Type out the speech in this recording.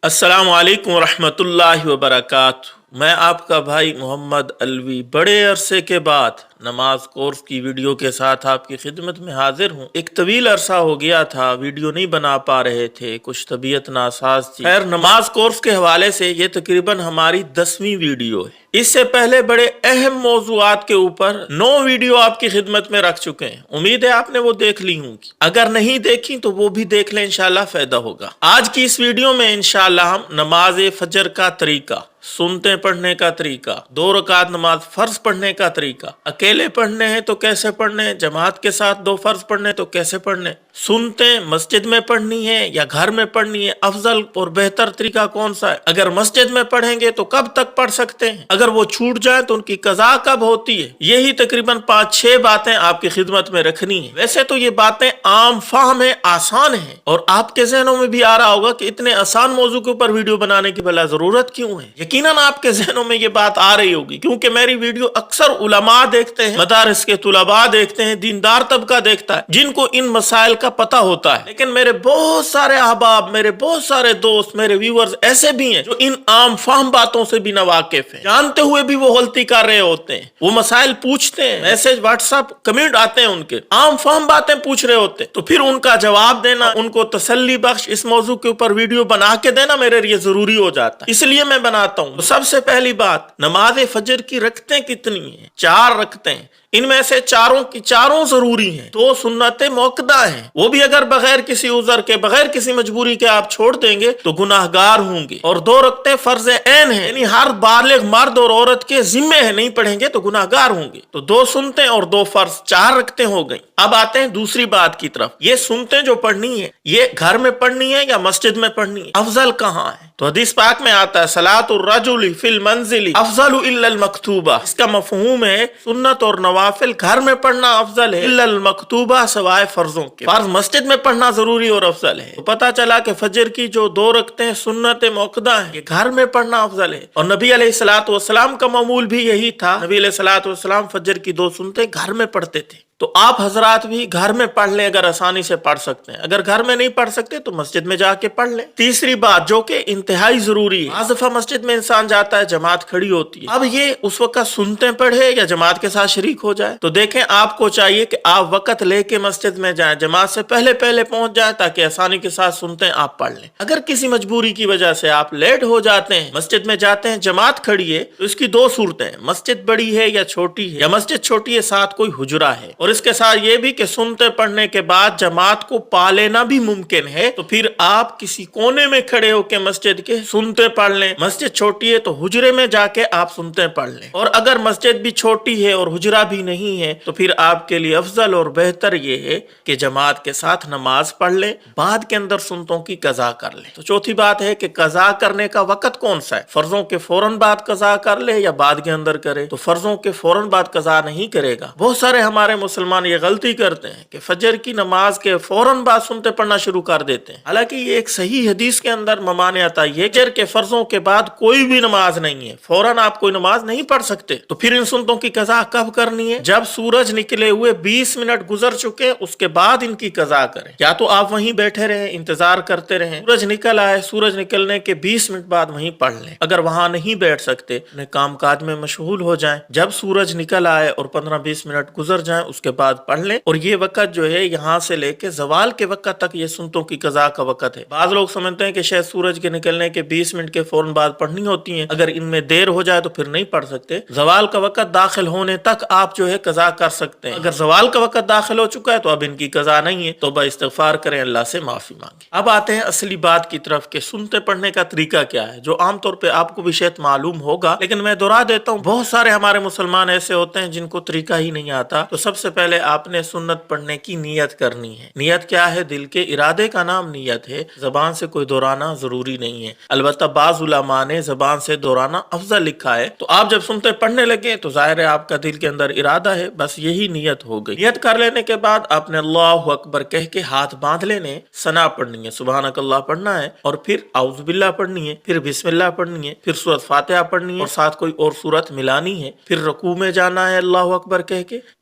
السلام علیکم ورحمۃ اللہ وبرکاتہ۔ میں آپ کا بھائی محمد الوی بڑے عرصے کے بعد نماز کورس کی ویڈیو کے ساتھ آپ کی خدمت میں حاضر ہوں۔ ایک طویل عرصہ ہو گیا تھا ویڈیو نہیں بنا پا رہے تھے، کچھ طبیعت ناساز تھی۔ خیر، نماز کورس کے حوالے سے یہ تقریباً ہماری 10ویں ویڈیو ہے۔ اس سے پہلے بڑے اہم موضوعات کے اوپر 9 ویڈیو آپ کی خدمت میں رکھ چکے ہیں، امید ہے آپ نے وہ دیکھ لی ہوں گی۔ اگر نہیں دیکھی تو وہ بھی دیکھ لیں، انشاءاللہ فائدہ ہوگا۔ آج کی اس ویڈیو میں انشاءاللہ ہم نماز فجر کا طریقہ، سنتے پڑھنے کا طریقہ، 2 رکعت نماز فرض پڑھنے کا طریقہ، اکیلے پڑھنے ہیں تو کیسے پڑھنے، جماعت کے ساتھ 2 فرض پڑھنے تو کیسے پڑھنے، سنتے مسجد میں پڑھنی ہے یا گھر میں پڑھنی ہے، افضل اور بہتر طریقہ کون سا ہے، اگر مسجد میں پڑھیں گے تو کب تک پڑھ سکتے ہیں، اگر وہ چھوٹ جائیں تو ان کی قضا کب ہوتی ہے، یہی تقریباً 5-6 باتیں آپ کی خدمت میں رکھنی ہیں۔ ویسے تو یہ باتیں عام فہم ہیں، آسان ہیں، اور آپ کے ذہنوں میں بھی آ رہا ہوگا کہ اتنے آسان موضوع کے اوپر ویڈیو بنانے کی بلا ضرورت کیوں ہے۔ یقیناً آپ کے ذہنوں میں یہ بات آ رہی ہوگی، کیونکہ میری ویڈیو اکثر علماء دیکھتے ہیں، مدارس کے طلباء دیکھتے ہیں، دیندار طبقہ دیکھتا ہے، جن کو ان مسائل کا پتہ ہوتا ہے۔ لیکن میرے بہت سارے احباب، میرے بہت سارے دوست، میرے ویورز ایسے بھی ہیں جو ان عام فہم باتوں سے بھی ناواقف ہیں، جانتے ہوئے بھی وہ غلطی کر رہے ہوتے ہیں۔ وہ مسائل پوچھتے ہیں، میسج واٹس ایپ کمنٹ آتے ہیں، ان کے عام فہم باتیں پوچھ رہے ہوتے ہیں، تو پھر ان کا جواب دینا، ان کو تسلی بخش اس موضوع کے اوپر ویڈیو بنا کے دینا میرے لیے ضروری ہو جاتا ہے، اس لیے میں بناتا ہوں۔ سب سے پہلی بات، نماز فجر کی رکعتیں کتنی ہیں؟ 4 رکعتیں، ان میں سے چاروں کی چاروں ضروری ہیں، 2 سنت موقدہ ہیں، وہ بھی اگر بغیر کسی عذر کے، بغیر کسی مجبوری کے آپ چھوڑ دیں گے تو گناہگار ہوں گے، اور 2 رکعتیں فرض عین ہیں، یعنی ہر بالغ مرد اور عورت کے ذمے ہیں، نہیں پڑھیں گے تو گناہگار ہوں گے۔ تو 2 سنتیں اور 2 فرض، 4 رکعتیں ہو گئیں۔ اب آتے ہیں دوسری بات کی طرف، یہ سنتیں جو پڑھنی ہے یہ گھر میں پڑھنی ہے یا مسجد میں پڑھنی ہے، افضل کہاں ہے؟ تو حدیث پاک میں آتا ہے صلاۃ الرجل فی المنزل افضل الا المکتوبہ، اس کا مفہوم ہے سنت اور نوافل گھر میں پڑھنا افضل ہے، الا المکتوبہ، سوائے فرضوں کے، فرض مسجد میں پڑھنا ضروری اور افضل ہے۔ تو پتہ چلا کہ فجر کی جو 2 رکعتیں سنت موقدہ ہیں یہ گھر میں پڑھنا افضل ہے، اور نبی علیہ الصلوۃ والسلام کا معمول بھی یہی تھا، نبی علیہ الصلوۃ والسلام فجر کی 2 سنتیں گھر میں پڑھتے تھے۔ تو آپ حضرات بھی گھر میں پڑھ لیں اگر آسانی سے پڑھ سکتے ہیں، اگر گھر میں نہیں پڑھ سکتے تو مسجد میں جا کے پڑھ لیں۔ تیسری بات جو کہ انتہائی ضروری ہے، بعض دفعہ مسجد میں انسان جاتا ہے، جماعت کھڑی ہوتی ہے، اب یہ اس وقت سنتے پڑھے یا جماعت کے ساتھ شریک ہو جائے، تو دیکھیں آپ کو چاہیے کہ آپ وقت لے کے مسجد میں جائیں، جماعت سے پہلے پہنچ جائیں تاکہ آسانی کے ساتھ سنتے آپ پڑھ لیں۔ اگر کسی مجبوری کی وجہ سے آپ لیٹ ہو جاتے ہیں، مسجد میں جاتے ہیں، جماعت کھڑی ہے، تو اس کی 2 صورتیں ہیں، مسجد بڑی ہے یا چھوٹی ہے، یا مسجد چھوٹی ہے ساتھ کوئی حجرہ ہے، اور اس کے ساتھ یہ بھی کہ سنتے پڑھنے کے بعد جماعت کو پا لینا بھی ممکن ہے، تو پھر آپ کسی کونے میں کھڑے ہو کے مسجد کے سنتے پڑھ لیں۔ مسجد چھوٹی ہے تو حجرے میں جا کے آپ سنتے پڑھ لیں، اور اگر مسجد بھی چھوٹی ہے اور حجرہ بھی نہیں ہے تو پھر آپ کے لیے افضل اور بہتر یہ ہے کہ جماعت کے ساتھ نماز پڑھ لیں، بعد کے اندر سنتوں کی قضا کر لیں۔ تو چوتھی بات ہے کہ قضا کرنے کا وقت کون سا ہے، فرضوں کے فوراً بعد قضا کر لے یا بعد کے اندر کرے؟ تو فرضوں کے فوراً بعد قضا نہیں کرے گا۔ بہت سارے ہمارے مسلمان یہ غلطی کرتے ہیں کہ فجر کی نماز کے فوراً بعد سنتے پڑھنا شروع کر دیتے ہیں، حالانکہ یہ ایک صحیح حدیث کے اندر ممانعت آئی ہے، فجر کے فرضوں کے بعد کوئی بھی نماز نہیں ہے، فوراً آپ کوئی نماز نہیں پڑھ سکتے۔ تو پھر ان سنتوں کی قضا کب کرنی ہے؟ جب سورج نکلے ہوئے 20 منٹ گزر چکے اس کے بعد ان کی قضا کریں، یا تو آپ وہیں بیٹھے رہیں، انتظار کرتے رہیں، سورج نکل آئے، سورج نکلنے کے 20 منٹ بعد وہیں پڑھ لیں۔ اگر وہاں نہیں بیٹھ سکتے، اپنے کام کاج میں مشغول ہو جائیں، جب سورج نکل آئے اور 15-20 منٹ گزر جائیں اس کے بعد پڑھ لیں، اور یہ وقت جو ہے یہاں سے لے کے زوال کے وقت تک یہ سنتوں کی قضا کا وقت ہے۔ بعض لوگ سمجھتے ہیں کہ شاید سورج کے نکلنے کے 20 منٹ کے فوراً بعد پڑھنی ہوتی ہیں، اگر ان میں دیر ہو جائے تو پھر نہیں پڑھ سکتے۔ زوال کا وقت داخل ہونے تک آپ جو ہے قضا کر سکتے ہیں، اگر زوال کا وقت داخل ہو چکا ہے تو اب ان کی قضا نہیں ہے، توبہ استغفار کریں، اللہ سے معافی مانگیں۔ اب آتے ہیں اصلی بات کی طرف کہ سنتے پڑھنے کا طریقہ کیا ہے، جو عام طور پہ آپ کو بھی شاید معلوم ہوگا، لیکن میں دہرا دیتا ہوں، بہت سارے ہمارے مسلمان ایسے ہوتے ہیں جن کو طریقہ ہی نہیں آتا۔ تو سب سے پہلے آپ نے سنت پڑھنے کی نیت کرنی ہے۔ نیت کیا ہے؟ دل کے ارادے کا نام نیت ہے، زبان سے کوئی دہرانا ضروری نہیں ہے، البتہ بعض علماء نے زبان سے دہرانا افضل لکھا ہے۔ تو آپ جب سنتے پڑھنے لگے تو ظاہر ہے آپ کا دل کے اندر ارادہ ہے، بس یہی نیت ہو گئی۔ نیت کر لینے کے بعد آپ نے اللہ اکبر کہہ کے ہاتھ باندھ لینے، ثنا پڑھنی ہے، سبحانک اللہ پڑھنا ہے، اور پھر اعوذ باللہ پڑھنی ہے، پھر بسم اللہ پڑھنی ہے، پھر سورۃ فاتحہ پڑھنی ہے، اور ساتھ کوئی اور سورت ملانی ہے، پھر رکوع میں جانا ہے اللہ اکبر کہہ کے،